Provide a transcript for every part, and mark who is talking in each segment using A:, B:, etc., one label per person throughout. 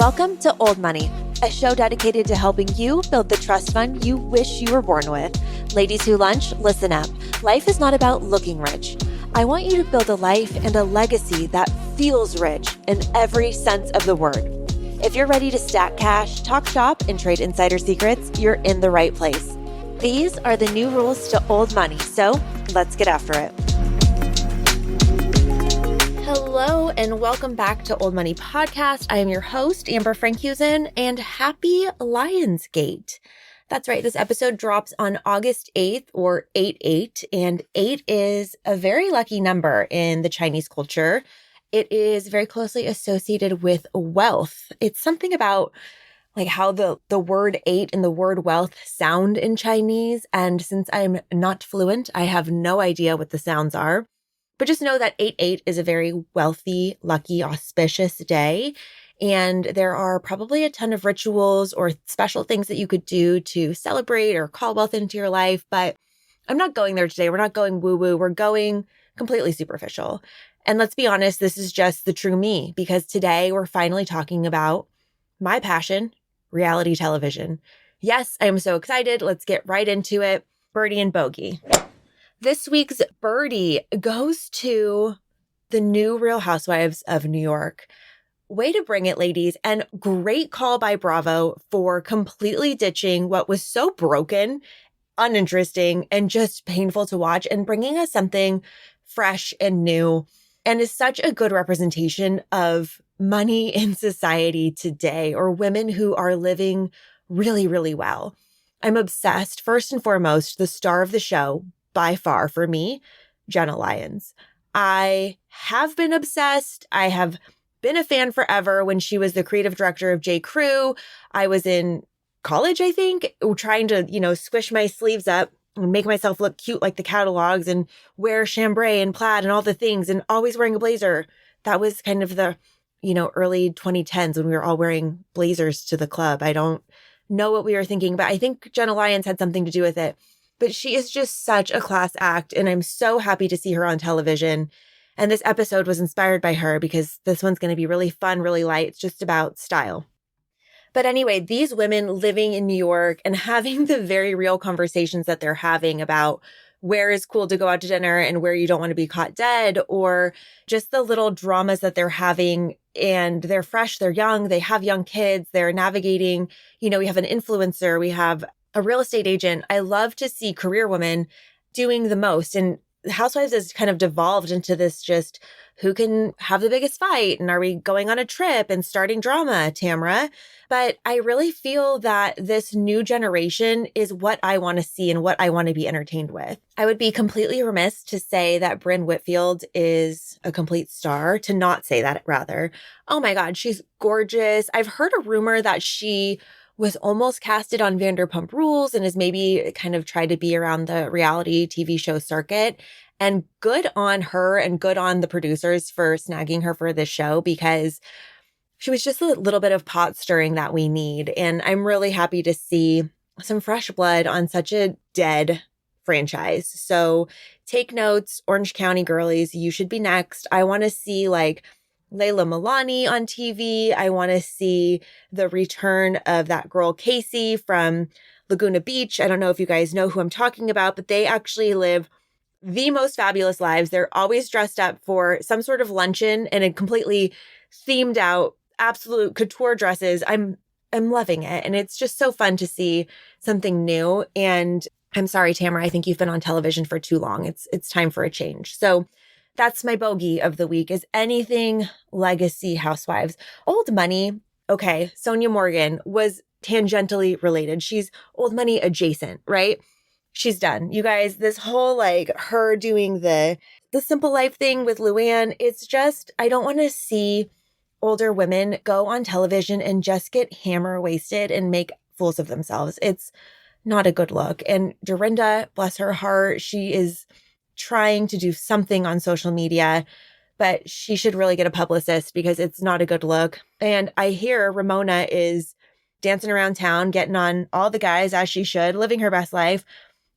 A: Welcome to Old Money, a show dedicated to helping you build the trust fund you wish you were born with. Ladies who lunch, listen up. Life is not about looking rich. I want you to build a life and a legacy that feels rich in every sense of the word. If you're ready to stack cash, talk shop, and trade insider secrets, you're in the right place. These are the new rules to Old Money, so let's get after it. Hello and welcome back to Old Money Podcast. I am your host, Amber Frankhusen, and happy Lionsgate. That's right, this episode drops on August 8th or 8/8, and 8 is a very lucky number in the Chinese culture. It is very closely associated with wealth. It's something about like how the word 8 and the word wealth sound in Chinese, and since I'm not fluent, I have no idea what the sounds are. But just know that 8/8 is a very wealthy, lucky, auspicious day. And there are probably a ton of rituals or special things that you could do to celebrate or call wealth into your life. But I'm not going there today. We're not going woo-woo. We're going completely superficial. And let's be honest, this is just the true me, because today we're finally talking about my passion, reality television. Yes, I am so excited. Let's get right into it. Birdie and Bogie. This week's Birdie goes to the new Real Housewives of New York. Way to bring it, ladies. And great call by Bravo for completely ditching what was so broken, uninteresting, and just painful to watch and bringing us something fresh and new, and is such a good representation of money in society today, or women who are living really, really well. I'm obsessed. First and foremost, the star of the show, by far for me, Jenna Lyons. I have been obsessed. I have been a fan forever. When she was the creative director of J. Crew, I was in college, I think, trying to, squish my sleeves up and make myself look cute like the catalogs and wear chambray and plaid and all the things and always wearing a blazer. That was kind of the, early 2010s when we were all wearing blazers to the club. I don't know what we were thinking, but I think Jenna Lyons had something to do with it. But she is just such a class act, and I'm so happy to see her on television. And this episode was inspired by her because this one's going to be really fun, really light. It's just about style. But anyway, these women living in New York and having the very real conversations that they're having about where is cool to go out to dinner and where you don't want to be caught dead, or just the little dramas that they're having. And they're fresh, they're young, they have young kids, they're navigating, we have an influencer, we have a real estate agent. I love to see career women doing the most. And Housewives has kind of devolved into this just who can have the biggest fight, and are we going on a trip and starting drama, Tamra? But I really feel that this new generation is what I want to see and what I want to be entertained with. I would be completely remiss to say that Brynn Whitfield is a complete star, to not say that rather. Oh my God, she's gorgeous. I've heard a rumor that she was almost casted on Vanderpump Rules and has maybe kind of tried to be around the reality TV show circuit. And good on her and good on the producers for snagging her for this show, because she was just a little bit of pot stirring that we need. And I'm really happy to see some fresh blood on such a dead franchise. So take notes, Orange County girlies, you should be next. I want to see like Layla Milani on TV. I want to see the return of that girl Casey from Laguna Beach. I don't know if you guys know who I'm talking about, but they actually live the most fabulous lives. They're always dressed up for some sort of luncheon and in completely themed out, absolute couture dresses. I'm loving it. And it's just so fun to see something new. And I'm sorry, Tamara, I think you've been on television for too long. It's time for a change. So that's my bogey of the week, is anything legacy Housewives. Old Money, okay, Sonia Morgan was tangentially related. She's Old Money adjacent, right? She's done. You guys, this whole her doing the Simple Life thing with Luann, it's just, I don't want to see older women go on television and just get hammer wasted and make fools of themselves. It's not a good look. And Dorinda, bless her heart, she is trying to do something on social media, but she should really get a publicist because it's not a good look. And I hear Ramona is dancing around town, getting on all the guys as she should, living her best life.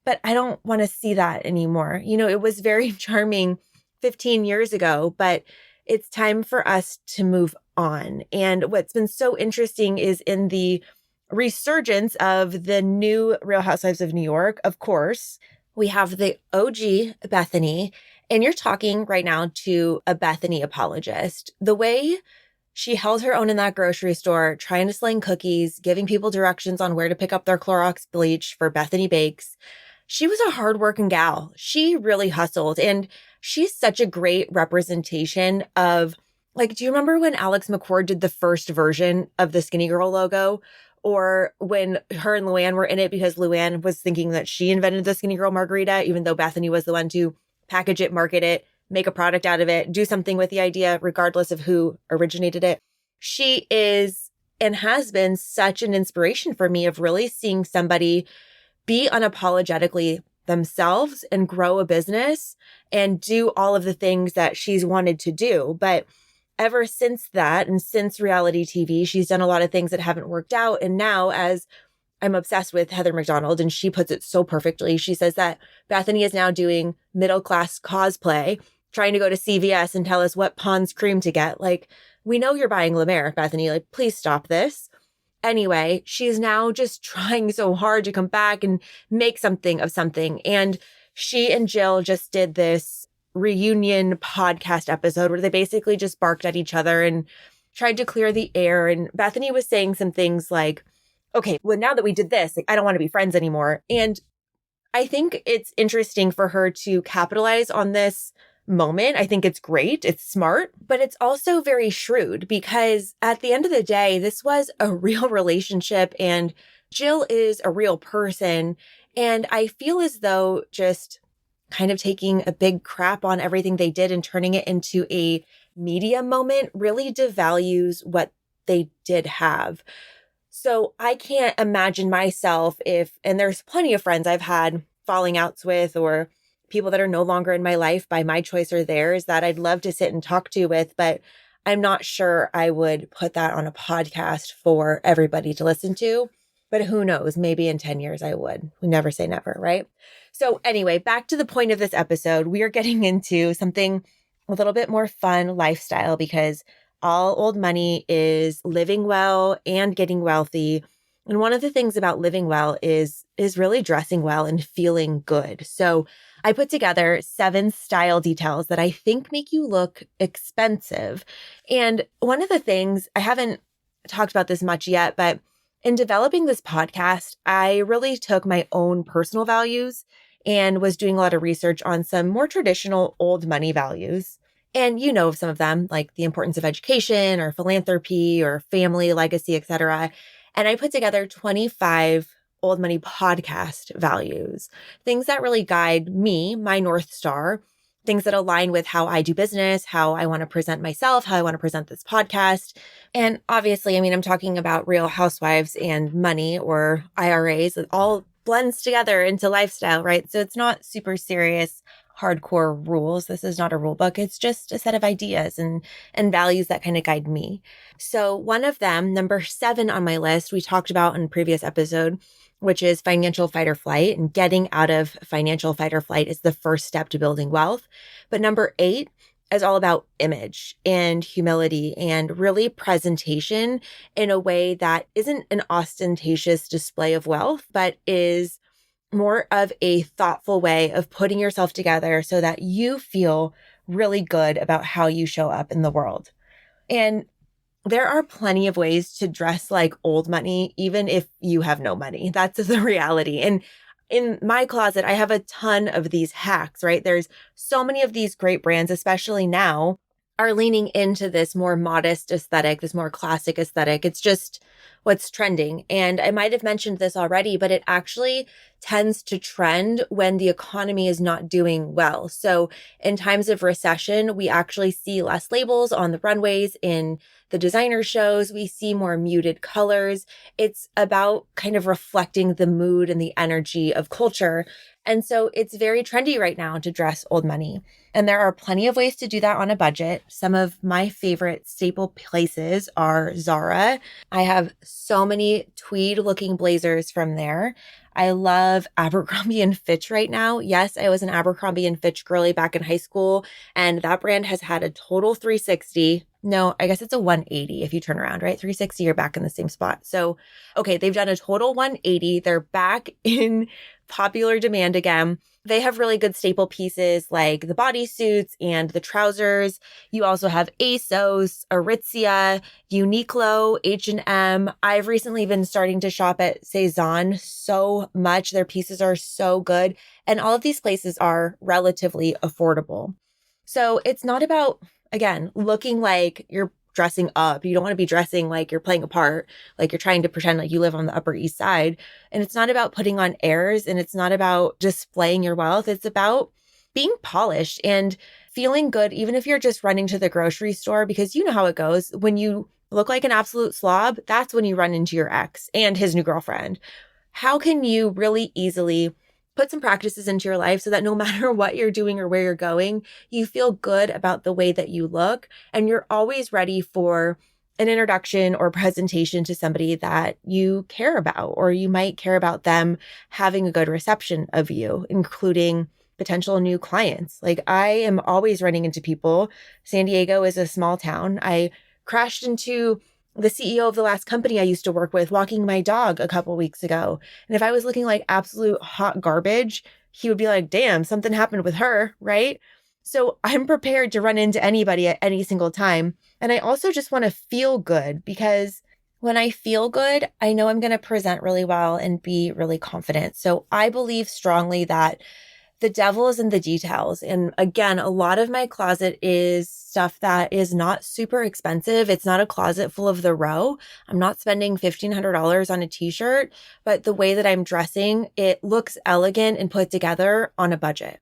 A: But I don't want to see that anymore. It was very charming 15 years ago, but it's time for us to move on. And what's been so interesting is in the resurgence of the new Real Housewives of New York, of course, we have the OG Bethany, and you're talking right now to a Bethany apologist. The way she held her own in that grocery store, trying to sling cookies, giving people directions on where to pick up their Clorox bleach for Bethany Bakes. She was a hardworking gal. She really hustled. And she's such a great representation of, like, do you remember when Alex McCord did the first version of the Skinny Girl logo? Or when her and Luann were in it because Luann was thinking that she invented the Skinny Girl margarita, even though Bethany was the one to package it, market it, make a product out of it, do something with the idea, regardless of who originated it. She is and has been such an inspiration for me of really seeing somebody be unapologetically themselves and grow a business and do all of the things that she's wanted to do. But ever since that, and since reality TV, she's done a lot of things that haven't worked out. And now, as I'm obsessed with Heather McDonald, and she puts it so perfectly, she says that Bethany is now doing middle-class cosplay, trying to go to CVS and tell us what Pond's cream to get. Like, we know you're buying La Mer, Bethany. Like, please stop this. Anyway, she's now just trying so hard to come back and make something of something. And she and Jill just did this reunion podcast episode where they basically just barked at each other and tried to clear the air. And Bethany was saying some things like, okay, well, now that we did this, like, I don't want to be friends anymore. And I think it's interesting for her to capitalize on this moment. I think it's great. It's smart, but it's also very shrewd because at the end of the day, this was a real relationship and Jill is a real person. And I feel as though just kind of taking a big crap on everything they did and turning it into a media moment really devalues what they did have. So I can't imagine myself and there's plenty of friends I've had falling outs with or people that are no longer in my life by my choice or theirs that I'd love to sit and talk to with, but I'm not sure I would put that on a podcast for everybody to listen to. But who knows? Maybe in 10 years I would. We never say never, right? So anyway, back to the point of this episode, we are getting into something a little bit more fun lifestyle because all old money is living well and getting wealthy. And one of the things about living well is really dressing well and feeling good. So I put together 7 style details that I think make you look expensive. And one of the things, I haven't talked about this much yet, but in developing this podcast, I really took my own personal values and was doing a lot of research on some more traditional old money values. And you know of some of them, like the importance of education or philanthropy or family, legacy, etc. And I put together 25 old money podcast values, things that really guide me, my North Star, things that align with how I do business, how I want to present myself, how I want to present this podcast. And obviously, I mean, I'm talking about Real Housewives and money or IRAs. It all blends together into lifestyle, right? So it's not super serious, hardcore rules. This is not a rule book. It's just a set of ideas and values that kind of guide me. So one of them, number 7 on my list, we talked about in a previous episode, which is financial fight or flight. And getting out of financial fight or flight is the first step to building wealth. But number 8 is all about image and humility and really presentation in a way that isn't an ostentatious display of wealth, but is more of a thoughtful way of putting yourself together so that you feel really good about how you show up in the world. And there are plenty of ways to dress like old money, even if you have no money. That's the reality. And in my closet, I have a ton of these hacks, right? There's so many of these great brands, especially now, are leaning into this more modest aesthetic, this more classic aesthetic. It's just what's trending. And I might have mentioned this already, but it actually tends to trend when the economy is not doing well. So in times of recession, we actually see less labels on the runways. In the designer shows, we see more muted colors. It's about kind of reflecting the mood and the energy of culture. And so it's very trendy right now to dress old money. And there are plenty of ways to do that on a budget. Some of my favorite staple places are Zara. I have so many tweed looking blazers from there. I love Abercrombie and Fitch right now. Yes, I was an Abercrombie and Fitch girly back in high school, and that brand has had a total 360. No, I guess it's a 180 if you turn around, right? 360, you're back in the same spot. So, okay, they've done a total 180. They're back in popular demand again. They have really good staple pieces like the bodysuits and the trousers. You also have ASOS, Aritzia, Uniqlo, H&M. I've recently been starting to shop at Cezanne so much. Their pieces are so good. And all of these places are relatively affordable. So it's not about, again, looking like you're dressing up. You don't want to be dressing like you're playing a part, like you're trying to pretend like you live on the Upper East Side. And it's not about putting on airs, and it's not about displaying your wealth. It's about being polished and feeling good, even if you're just running to the grocery store, because you know how it goes. When you look like an absolute slob, that's when you run into your ex and his new girlfriend. How can you really easily put some practices into your life so that no matter what you're doing or where you're going, you feel good about the way that you look, and you're always ready for an introduction or presentation to somebody that you care about, or you might care about them having a good reception of you, including potential new clients. Like, I am always running into people. San Diego is a small town. I crashed into the CEO of the last company I used to work with walking my dog a couple weeks ago. And if I was looking like absolute hot garbage, he would be like, damn, something happened with her, right? So I'm prepared to run into anybody at any single time. And I also just want to feel good, because when I feel good, I know I'm going to present really well and be really confident. So I believe strongly that the devil is in the details. And again, a lot of my closet is stuff that is not super expensive. It's not a closet full of the row. I'm not spending $1,500 on a t-shirt, but the way that I'm dressing, it looks elegant and put together on a budget.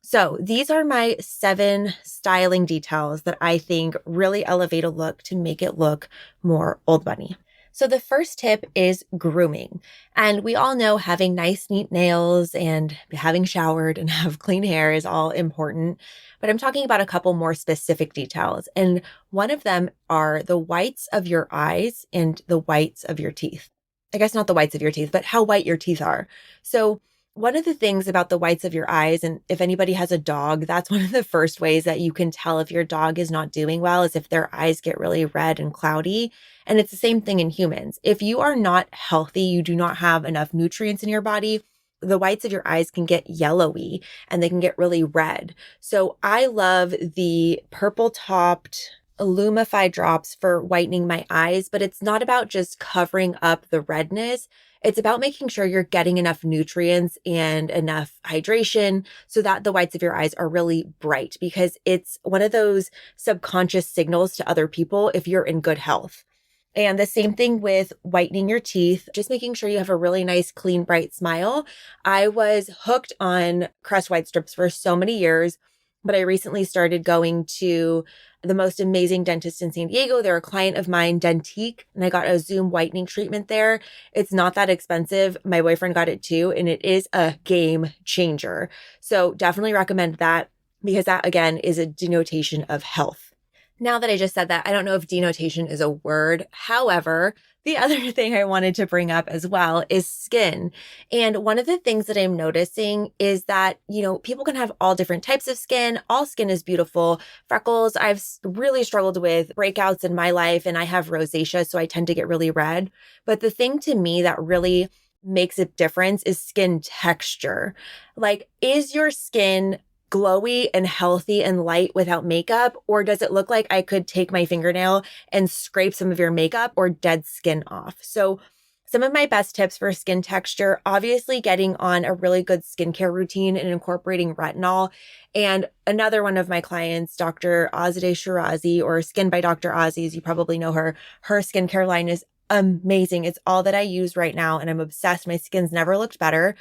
A: So these are my 7 styling details that I think really elevate a look to make it look more old money. So the first tip is grooming. And we all know having nice, neat nails and having showered and have clean hair is all important. But I'm talking about a couple more specific details. And one of them are the whites of your eyes and the whites of your teeth. I guess not the whites of your teeth, but how white your teeth are. So one of the things about the whites of your eyes, and if anybody has a dog, that's one of the first ways that you can tell if your dog is not doing well, is if their eyes get really red and cloudy. And it's the same thing in humans. If you are not healthy, you do not have enough nutrients in your body, the whites of your eyes can get yellowy and they can get really red. So I love the purple topped Illumify drops for whitening my eyes, but it's not about just covering up the redness. It's about making sure you're getting enough nutrients and enough hydration so that the whites of your eyes are really bright, because it's one of those subconscious signals to other people if you're in good health. And the same thing with whitening your teeth, just making sure you have a really nice, clean, bright smile. I was hooked on Crest White Strips for so many years, but I recently started going to the most amazing dentist in San Diego. They're a client of mine, Dentique, and I got a Zoom whitening treatment there. It's not that expensive. My boyfriend got it too, and it is a game changer. So definitely recommend that, because that, again, is a denotation of health. Now that I just said that, I don't know if denotation is a word. However, the other thing I wanted to bring up as well is skin. And one of the things that I'm noticing is that, people can have all different types of skin. All skin is beautiful. Freckles, I've really struggled with breakouts in my life, and I have rosacea, so I tend to get really red. But the thing to me that really makes a difference is skin texture. Like, is your skin glowy and healthy and light without makeup? Or does it look like I could take my fingernail and scrape some of your makeup or dead skin off? So some of my best tips for skin texture, obviously getting on a really good skincare routine and incorporating retinol. And another one of my clients, Dr. Azadeh Shirazi, or Skin by Dr. Ozzy, as you probably know her skincare line is amazing. It's all that I use right now, and I'm obsessed. My skin's never looked better.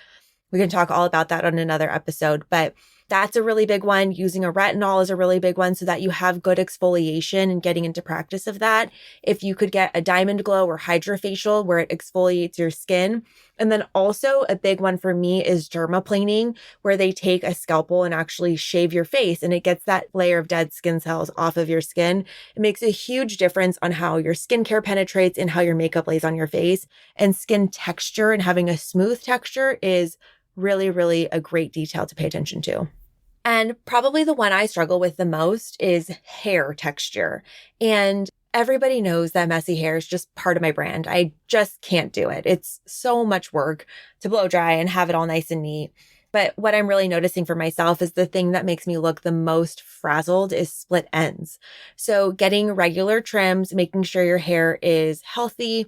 A: We can talk all about that on another episode, but That's a really big one. Using a retinol is a really big one so that you have good exfoliation and getting into practice of that. If you could get a diamond glow or hydrofacial where it exfoliates your skin. And then also a big one for me is dermaplaning, where they take a scalpel and actually shave your face and it gets that layer of dead skin cells off of your skin. It makes a huge difference on how your skincare penetrates and how your makeup lays on your face. And skin texture and having a smooth texture is really, really a great detail to pay attention to. And probably the one I struggle with the most is hair texture. And everybody knows that messy hair is just part of my brand. I just can't do it. It's so much work to blow dry and have it all nice and neat. But what I'm really noticing for myself is the thing that makes me look the most frazzled is split ends. So getting regular trims, making sure your hair is healthy.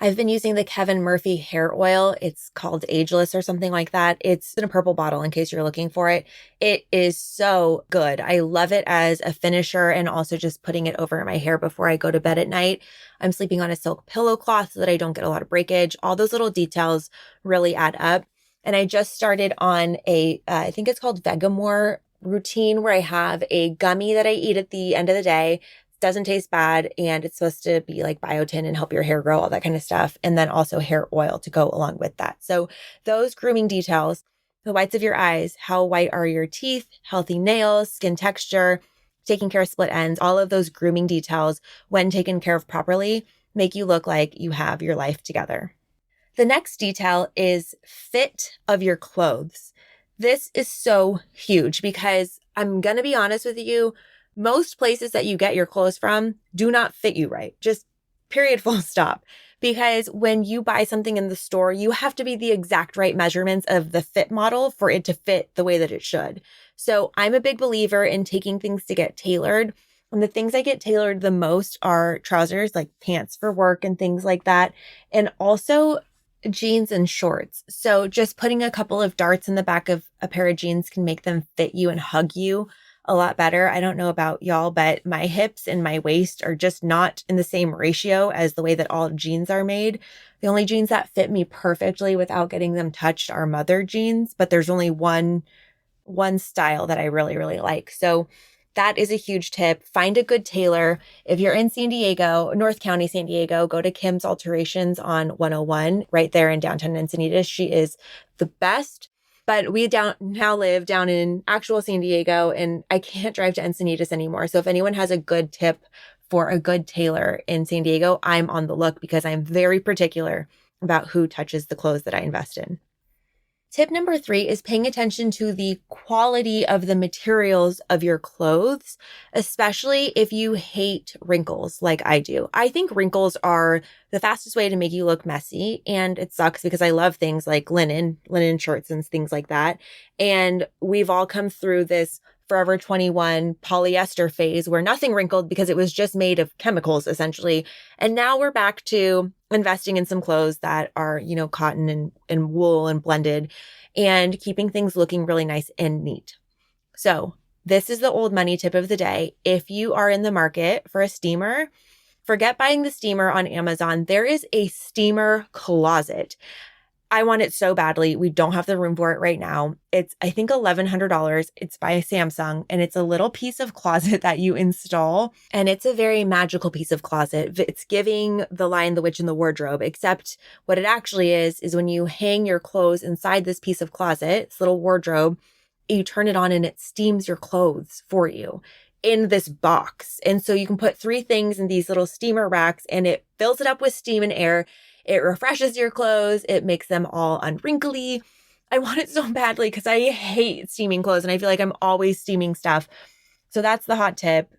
A: I've been using the Kevin Murphy hair oil. It's called Ageless or something like that. It's in a purple bottle in case you're looking for it. It is so good. I love it as a finisher and also just putting it over my hair before I go to bed at night. I'm sleeping on a silk pillow cloth so that I don't get a lot of breakage. All those little details really add up. And I just started on I think it's called Vegamore routine where I have a gummy that I eat at the end of the day. Doesn't taste bad, and it's supposed to be like biotin and help your hair grow, all that kind of stuff. And then also hair oil to go along with that. So those grooming details, the whites of your eyes, how white are your teeth, healthy nails, skin texture, taking care of split ends, all of those grooming details, when taken care of properly, make you look like you have your life together. The next detail is fit of your clothes. This is so huge because I'm going to be honest with you, most places that you get your clothes from do not fit you right. Just period, full stop. Because when you buy something in the store, you have to be the exact right measurements of the fit model for it to fit the way that it should. So I'm a big believer in taking things to get tailored. And the things I get tailored the most are trousers, like pants for work and things like that. And also jeans and shorts. So just putting a couple of darts in the back of a pair of jeans can make them fit you and hug you a lot better. I don't know about y'all, but my hips and my waist are just not in the same ratio as the way that all jeans are made. The only jeans that fit me perfectly without getting them touched are mother jeans, but there's only one style that I really, really like. So that is a huge tip. Find a good tailor. If you're in San Diego, North County, San Diego, go to Kim's Alterations on 101 right there in downtown Encinitas. She is the best. But we now live down in actual San Diego, and I can't drive to Encinitas anymore. So if anyone has a good tip for a good tailor in San Diego, I'm on the look because I'm very particular about who touches the clothes that I invest in. Tip number 3 is paying attention to the quality of the materials of your clothes, especially if you hate wrinkles like I do. I think wrinkles are the fastest way to make you look messy, and it sucks because I love things like linen shirts and things like that. And we've all come through this Forever 21 polyester phase where nothing wrinkled because it was just made of chemicals essentially. And now we're back to investing in some clothes that are, cotton and wool and blended and keeping things looking really nice and neat. So this is the old money tip of the day. If you are in the market for a steamer, forget buying the steamer on Amazon. There is a steamer closet. I want it so badly. We don't have the room for it right now. It's, I think, $1,100. It's by Samsung, and it's a little piece of closet that you install. And it's a very magical piece of closet. It's giving The Lion, the Witch, and the Wardrobe, except what it actually is when you hang your clothes inside this piece of closet, this little wardrobe, you turn it on and it steams your clothes for you in this box. And so you can put 3 things in these little steamer racks and it fills it up with steam and air. It refreshes your clothes. It makes them all unwrinkly. I want it so badly because I hate steaming clothes and I feel like I'm always steaming stuff. So that's the hot tip.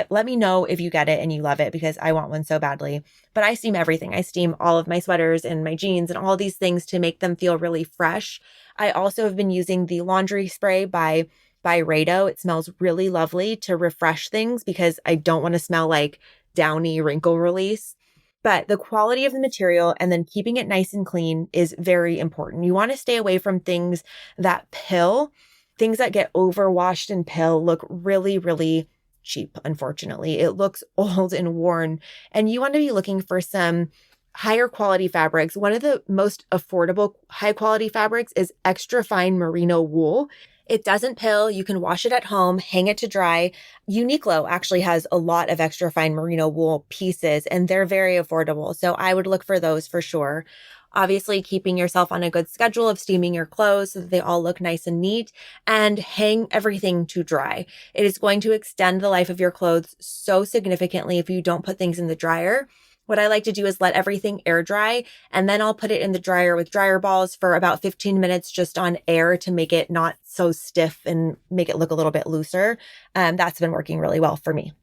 A: Let me know if you get it and you love it because I want one so badly. But I steam everything. I steam all of my sweaters and my jeans and all these things to make them feel really fresh. I also have been using the laundry spray by Rado. It smells really lovely to refresh things because I don't want to smell like downy wrinkle release. But the quality of the material and then keeping it nice and clean is very important. You want to stay away from things that pill. Things that get overwashed and pill look really, really cheap, unfortunately. It looks old and worn. And you want to be looking for some higher quality fabrics. One of the most affordable high quality fabrics is extra fine merino wool. It doesn't pill. You can wash it at home, hang it to dry. Uniqlo actually has a lot of extra fine merino wool pieces, and they're very affordable. So I would look for those for sure. Obviously, keeping yourself on a good schedule of steaming your clothes so that they all look nice and neat, and hang everything to dry. It is going to extend the life of your clothes so significantly if you don't put things in the dryer. What I like to do is let everything air dry, and then I'll put it in the dryer with dryer balls for about 15 minutes just on air to make it not so stiff and make it look a little bit looser. That's been working really well for me.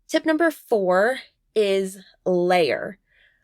A: Tip number 4 is layer.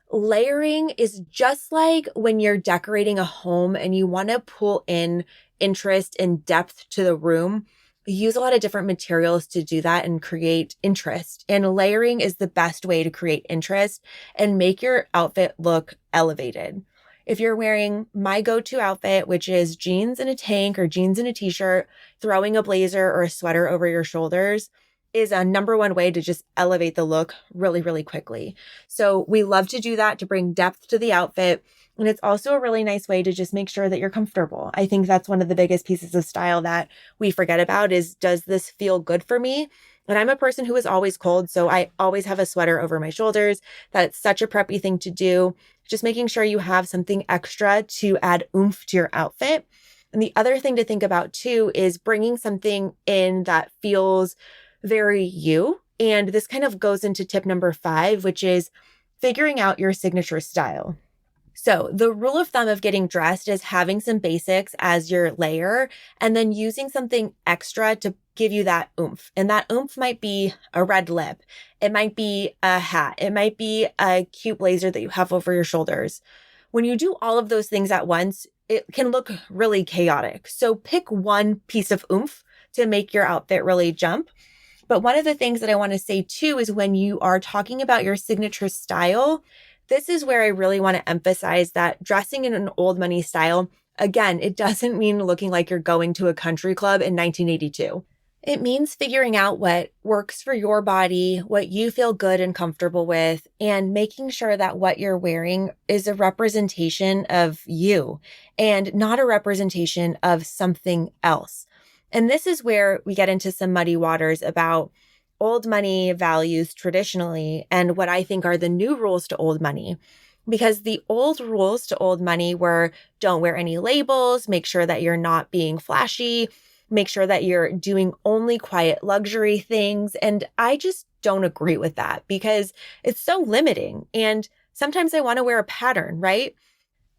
A: Layering is just like when you're decorating a home and you want to pull in interest and depth to the room. Use a lot of different materials to do that and create interest. And layering is the best way to create interest and make your outfit look elevated. If you're wearing my go-to outfit, which is jeans and a tank or jeans and a t-shirt, throwing a blazer or a sweater over your shoulders is a number one way to just elevate the look really, really quickly. So we love to do that to bring depth to the outfit. And it's also a really nice way to just make sure that you're comfortable. I think that's one of the biggest pieces of style that we forget about is, does this feel good for me? And I'm a person who is always cold, so I always have a sweater over my shoulders. That's such a preppy thing to do. Just making sure you have something extra to add oomph to your outfit. And the other thing to think about too is bringing something in that feels very you. And this kind of goes into tip number 5, which is figuring out your signature style. So the rule of thumb of getting dressed is having some basics as your layer and then using something extra to give you that oomph. And that oomph might be a red lip. It might be a hat. It might be a cute blazer that you have over your shoulders. When you do all of those things at once, it can look really chaotic. So pick one piece of oomph to make your outfit really jump. But one of the things that I want to say too is when you are talking about your signature style, this is where I really want to emphasize that dressing in an old money style, again, it doesn't mean looking like you're going to a country club in 1982. It means figuring out what works for your body, what you feel good and comfortable with, and making sure that what you're wearing is a representation of you and not a representation of something else. And this is where we get into some muddy waters about old money values traditionally and what I think are the new rules to old money. Because the old rules to old money were don't wear any labels, make sure that you're not being flashy, make sure that you're doing only quiet luxury things. And I just don't agree with that because it's so limiting. And sometimes I want to wear a pattern, right?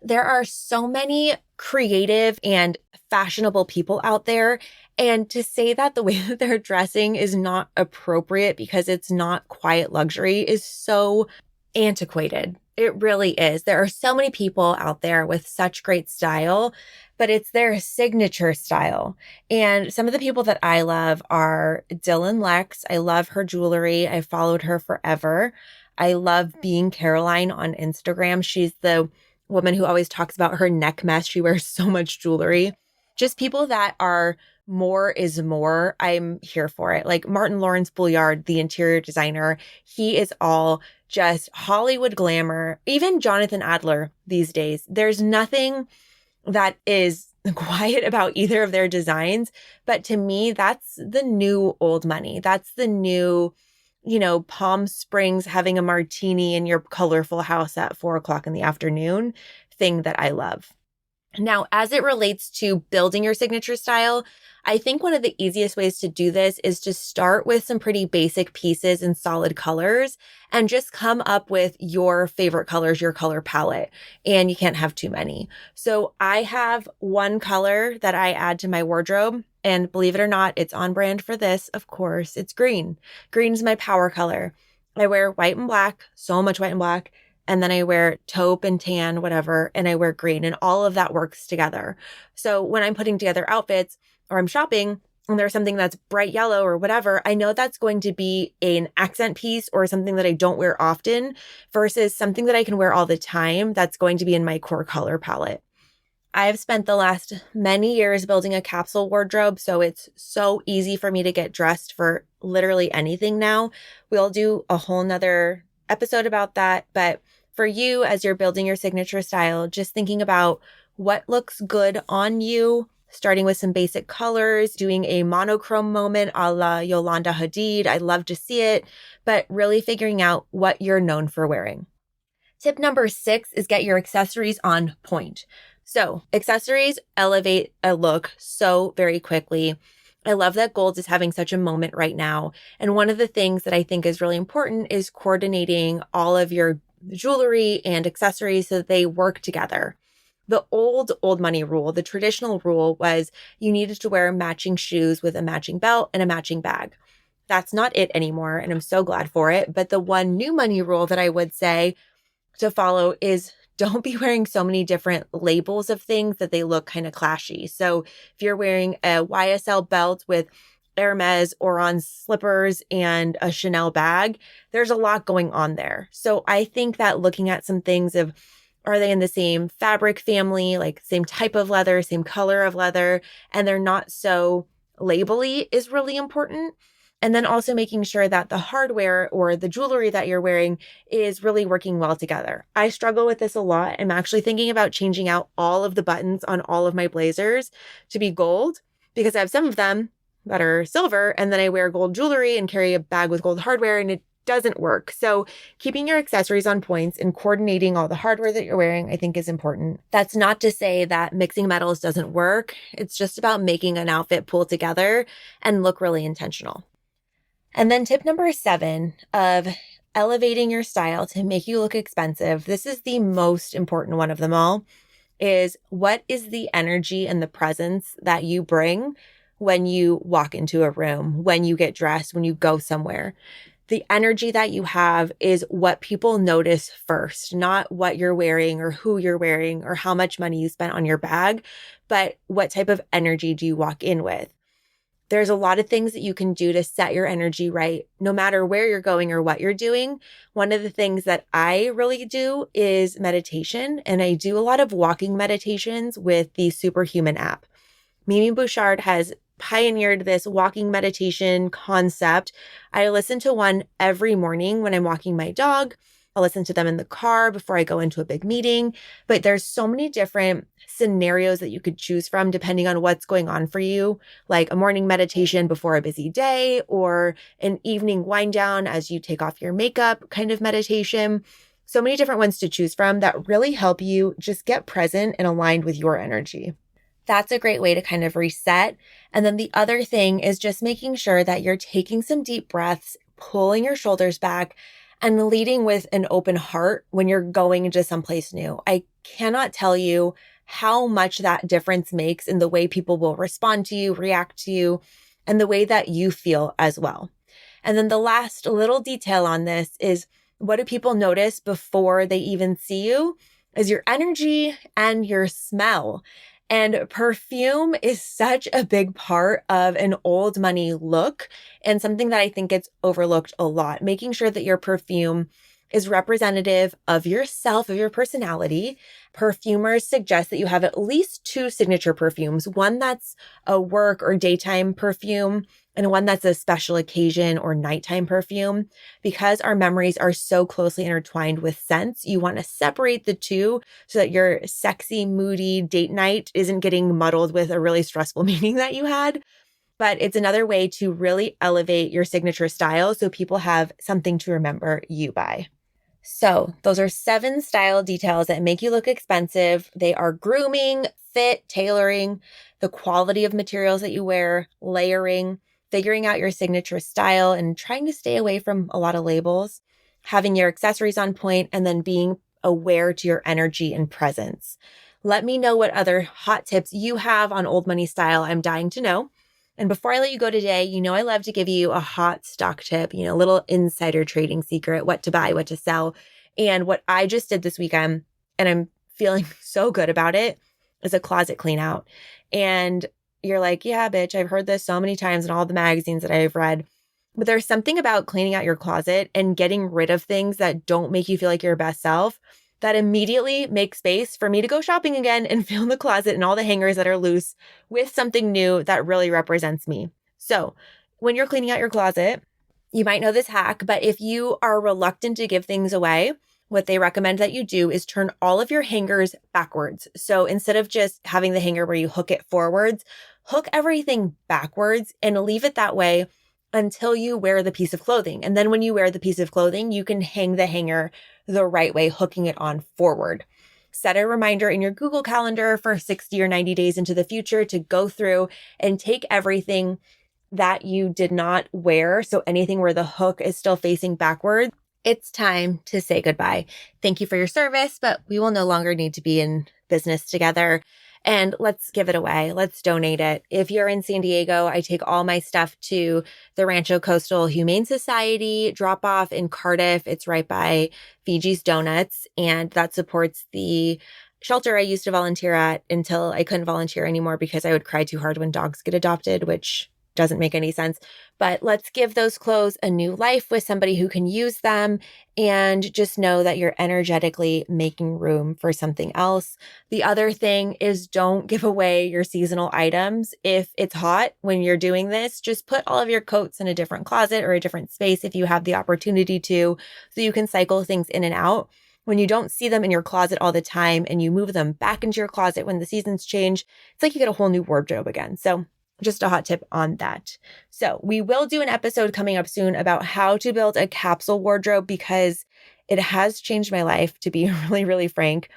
A: There are so many creative and fashionable people out there. And to say that the way that they're dressing is not appropriate because it's not quiet luxury is so antiquated. It really is. There are so many people out there with such great style, but it's their signature style. And some of the people that I love are Dylan Lex. I love her jewelry. I followed her forever. I love Being Caroline on Instagram. She's the woman who always talks about her neck mess. She wears so much jewelry. Just people that are more is more. I'm here for it. Like Martin Lawrence Bouillard, the interior designer, he is all just Hollywood glamour. Even Jonathan Adler these days, there's nothing that is quiet about either of their designs. But to me, that's the new old money. That's the new, Palm Springs having a martini in your colorful house at 4:00 in the afternoon thing that I love. Now, as it relates to building your signature style, I think one of the easiest ways to do this is to start with some pretty basic pieces and solid colors and just come up with your favorite colors, your color palette, and you can't have too many. So I have one color that I add to my wardrobe, and believe it or not, it's on brand for this, of course. It's green. Green's my power color. I wear white and black, so much white and black. And then I wear taupe and tan, whatever, and I wear green, and all of that works together. So when I'm putting together outfits or I'm shopping and there's something that's bright yellow or whatever, I know that's going to be an accent piece or something that I don't wear often versus something that I can wear all the time that's going to be in my core color palette. I've spent the last many years building a capsule wardrobe, so it's so easy for me to get dressed for literally anything now. We'll do a whole nother episode about that, but for you, as you're building your signature style, just thinking about what looks good on you, starting with some basic colors, doing a monochrome moment a la Yolanda Hadid. I love to see it, but really figuring out what you're known for wearing. Tip number 6 is get your accessories on point. So accessories elevate a look so very quickly. I love that gold is having such a moment right now. And one of the things that I think is really important is coordinating all of your jewelry and accessories so that they work together. The old money rule, the traditional rule was you needed to wear matching shoes with a matching belt and a matching bag. That's not it anymore, and I'm so glad for it. But the one new money rule that I would say to follow is don't be wearing so many different labels of things that they look kind of clashy. So if you're wearing a YSL belt with Hermes Oron slippers and a Chanel bag, there's a lot going on there. So I think that looking at some things of, are they in the same fabric family, like same type of leather, same color of leather, and they're not so labely is really important. And then also making sure that the hardware or the jewelry that you're wearing is really working well together. I struggle with this a lot. I'm actually thinking about changing out all of the buttons on all of my blazers to be gold because I have some of them that are silver and then I wear gold jewelry and carry a bag with gold hardware and it doesn't work. So keeping your accessories on points and coordinating all the hardware that you're wearing, I think is important. That's not to say that mixing metals doesn't work. It's just about making an outfit pull together and look really intentional. And then tip number 7 of elevating your style to make you look expensive. This is the most important one of them all, is what is the energy and the presence that you bring when you walk into a room, when you get dressed, when you go somewhere. The energy that you have is what people notice first, not what you're wearing or who you're wearing or how much money you spent on your bag, but what type of energy do you walk in with? There's a lot of things that you can do to set your energy right, no matter where you're going or what you're doing. One of the things that I really do is meditation, and I do a lot of walking meditations with the Superhuman app. Mimi Bouchard has pioneered this walking meditation concept. I listen to one every morning when I'm walking my dog. I'll listen to them in the car before I go into a big meeting. But there's so many different scenarios that you could choose from depending on what's going on for you, like a morning meditation before a busy day or an evening wind down as you take off your makeup kind of meditation. So many different ones to choose from that really help you just get present and aligned with your energy. That's a great way to kind of reset. And then the other thing is just making sure that you're taking some deep breaths, pulling your shoulders back, and leading with an open heart when you're going into someplace new. I cannot tell you how much that difference makes in the way people will respond to you, react to you, and the way that you feel as well. And then the last little detail on this is, what do people notice before they even see you? Is your energy and your smell. And perfume is such a big part of an old money look and something that I think gets overlooked a lot. Making sure that your perfume is representative of yourself, of your personality. Perfumers suggest that you have at least 2 signature perfumes, one that's a work or daytime perfume and one that's a special occasion or nighttime perfume. Because our memories are so closely intertwined with scents, you want to separate the two so that your sexy, moody date night isn't getting muddled with a really stressful meeting that you had. But it's another way to really elevate your signature style so people have something to remember you by. So those are 7 style details that make you look expensive. They are grooming, fit, tailoring, the quality of materials that you wear, layering, figuring out your signature style and trying to stay away from a lot of labels, having your accessories on point, and then being aware to your energy and presence. Let me know what other hot tips you have on old money style. I'm dying to know. And before I let you go today, I love to give you a hot stock tip, a little insider trading secret, what to buy, what to sell. And what I just did this weekend, and I'm feeling so good about it, is a closet clean out. And you're like, yeah, bitch, I've heard this so many times in all the magazines that I've read. But there's something about cleaning out your closet and getting rid of things that don't make you feel like your best self that immediately makes space for me to go shopping again and fill the closet and all the hangers that are loose with something new that really represents me. So when you're cleaning out your closet, you might know this hack, but if you are reluctant to give things away, what they recommend that you do is turn all of your hangers backwards. So instead of just having the hanger where you hook it forwards, hook everything backwards and leave it that way until you wear the piece of clothing. And then when you wear the piece of clothing, you can hang the hanger the right way, hooking it on forward. Set a reminder in your Google Calendar for 60 or 90 days into the future to go through and take everything that you did not wear. So anything where the hook is still facing backwards, it's time to say goodbye. Thank you for your service, but we will no longer need to be in business together. And let's give it away. Let's donate it. If you're in San Diego, I take all my stuff to the Rancho Coastal Humane Society drop off in Cardiff. It's right by Fiji's Donuts, and that supports the shelter I used to volunteer at until I couldn't volunteer anymore because I would cry too hard when dogs get adopted, which doesn't make any sense. But let's give those clothes a new life with somebody who can use them, and just know that you're energetically making room for something else. The other thing is, don't give away your seasonal items. If it's hot when you're doing this, just put all of your coats in a different closet or a different space if you have the opportunity to, so you can cycle things in and out. When you don't see them in your closet all the time and you move them back into your closet when the seasons change, it's like you get a whole new wardrobe again. So just a hot tip on that. So we will do an episode coming up soon about how to build a capsule wardrobe, because it has changed my life, to be really, really frank.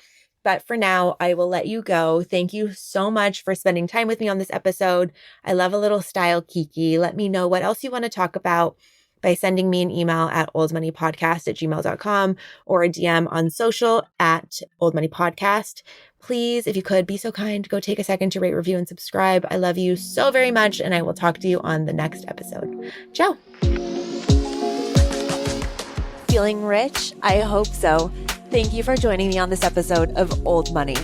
A: But for now, I will let you go. Thank you so much for spending time with me on this episode. I love a little style kiki. Let me know what else you want to talk about by sending me an email at oldmoneypodcast@gmail.com or a DM on social at oldmoneypodcast. Please, if you could, be so kind, go take a second to rate, review, and subscribe. I love you so very much, and I will talk to you on the next episode. Ciao. Feeling rich? I hope so. Thank you for joining me on this episode of Old Money.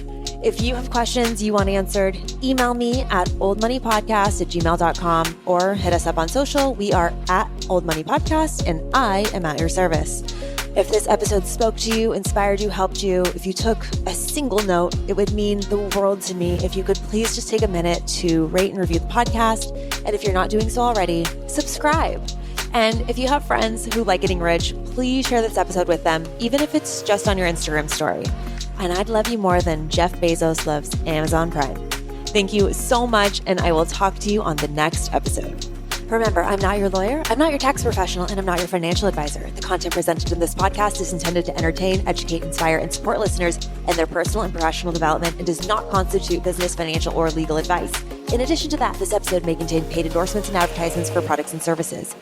A: If you have questions you want answered, email me at oldmoneypodcast@gmail.com or hit us up on social. We are at Old Money Podcast, and I am at your service. If this episode spoke to you, inspired you, helped you, if you took a single note, it would mean the world to me if you could please just take a minute to rate and review the podcast. And if you're not doing so already, subscribe. And if you have friends who like getting rich, please share this episode with them, even if it's just on your Instagram story. And I'd love you more than Jeff Bezos loves Amazon Prime. Thank you so much, and I will talk to you on the next episode. Remember, I'm not your lawyer, I'm not your tax professional, and I'm not your financial advisor. The content presented in this podcast is intended to entertain, educate, inspire, and support listeners in their personal and professional development and does not constitute business, financial, or legal advice. In addition to that, this episode may contain paid endorsements and advertisements for products and services.